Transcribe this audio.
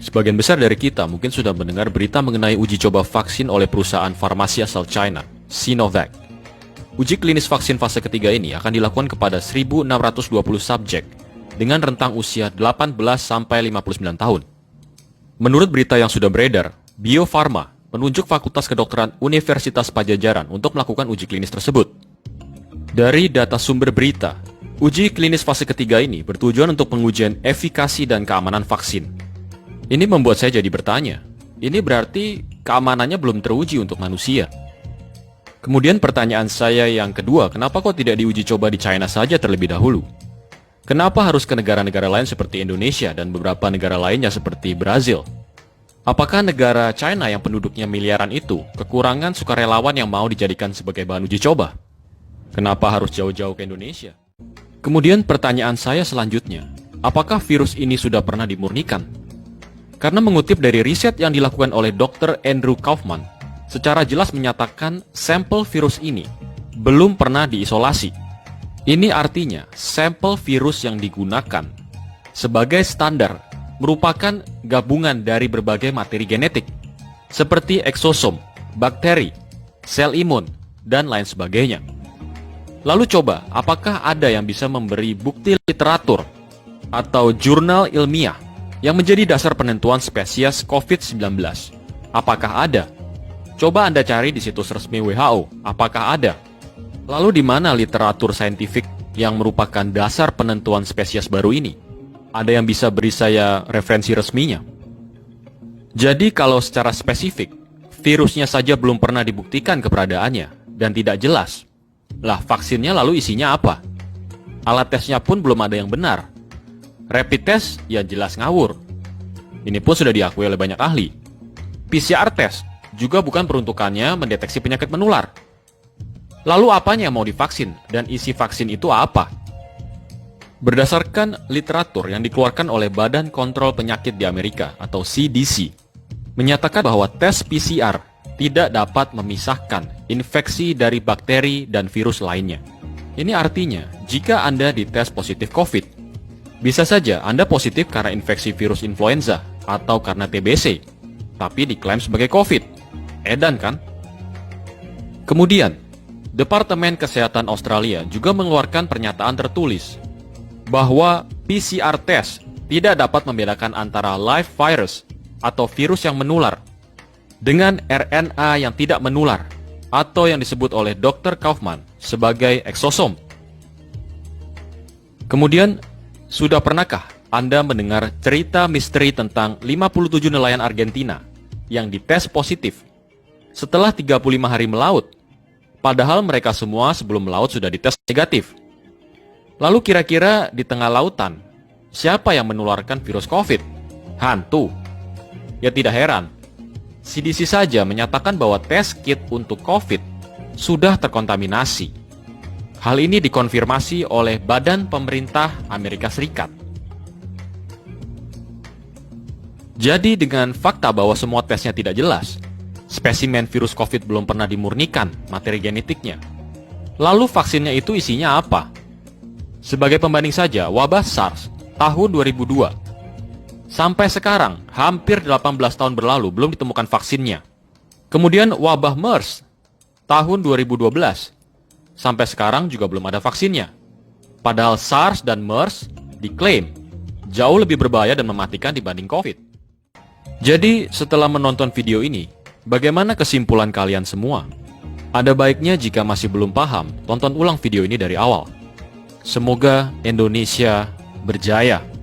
Sebagian besar dari kita mungkin sudah mendengar berita mengenai uji coba vaksin oleh perusahaan farmasi asal China, Sinovac. Uji klinis vaksin fase ketiga ini akan dilakukan kepada 1.620 subjek dengan rentang usia 18 sampai 59 tahun. Menurut berita yang sudah beredar, Bio Farma menunjuk Fakultas Kedokteran Universitas Pajajaran untuk melakukan uji klinis tersebut. Dari data sumber berita, uji klinis fase ketiga ini bertujuan untuk pengujian efikasi dan keamanan vaksin. Ini membuat saya jadi bertanya, ini berarti keamanannya belum teruji untuk manusia. Kemudian pertanyaan saya yang kedua, kenapa kok tidak diuji coba di China saja terlebih dahulu? Kenapa harus ke negara-negara lain seperti Indonesia dan beberapa negara lainnya seperti Brazil? Apakah negara China yang penduduknya miliaran itu kekurangan sukarelawan yang mau dijadikan sebagai bahan uji coba? Kenapa harus jauh-jauh ke Indonesia? Kemudian pertanyaan saya selanjutnya, apakah virus ini sudah pernah dimurnikan? Karena mengutip dari riset yang dilakukan oleh Dr. Andrew Kaufman, secara jelas menyatakan sampel virus ini belum pernah diisolasi. Ini artinya sampel virus yang digunakan sebagai standar merupakan gabungan dari berbagai materi genetik, seperti eksosom, bakteri, sel imun, dan lain sebagainya. Lalu coba, apakah ada yang bisa memberi bukti literatur atau jurnal ilmiah yang menjadi dasar penentuan spesies COVID-19? Apakah ada? Coba Anda cari di situs resmi WHO, apakah ada? Lalu di mana literatur saintifik yang merupakan dasar penentuan spesies baru ini? Ada yang bisa beri saya referensi resminya? Jadi kalau secara spesifik, virusnya saja belum pernah dibuktikan keberadaannya dan tidak jelas. Lah vaksinnya lalu isinya apa? Alat tesnya pun belum ada yang benar. Rapid test ya jelas ngawur. Ini pun sudah diakui oleh banyak ahli. PCR test juga bukan peruntukannya mendeteksi penyakit menular. Lalu apanya yang mau divaksin dan isi vaksin itu apa? Berdasarkan literatur yang dikeluarkan oleh Badan Kontrol Penyakit di Amerika atau CDC, menyatakan bahwa tes PCR tidak dapat memisahkan infeksi dari bakteri dan virus lainnya. Ini artinya, jika Anda dites positif COVID, bisa saja Anda positif karena infeksi virus influenza atau karena TBC, tapi diklaim sebagai COVID. Edan kan? Kemudian, Departemen Kesehatan Australia juga mengeluarkan pernyataan tertulis bahwa PCR test tidak dapat membedakan antara live virus atau virus yang menular dengan RNA yang tidak menular atau yang disebut oleh Dr. Kaufman sebagai eksosom. Kemudian, sudah pernahkah Anda mendengar cerita misteri tentang 57 nelayan Argentina yang dites positif setelah 35 hari melaut, padahal mereka semua sebelum melaut sudah dites negatif? Lalu kira-kira di tengah lautan, siapa yang menularkan virus COVID? Hantu? Ya tidak heran, CDC saja menyatakan bahwa tes kit untuk COVID sudah terkontaminasi. Hal ini dikonfirmasi oleh Badan Pemerintah Amerika Serikat. Jadi dengan fakta bahwa semua tesnya tidak jelas, spesimen virus COVID belum pernah dimurnikan materi genetiknya, lalu vaksinnya itu isinya apa? Sebagai pembanding saja, wabah SARS tahun 2002. Sampai sekarang, hampir 18 tahun berlalu belum ditemukan vaksinnya. Kemudian wabah MERS tahun 2012. Sampai sekarang juga belum ada vaksinnya. Padahal SARS dan MERS diklaim jauh lebih berbahaya dan mematikan dibanding COVID. Jadi, setelah menonton video ini, bagaimana kesimpulan kalian semua? Ada baiknya jika masih belum paham, tonton ulang video ini dari awal. Semoga Indonesia berjaya.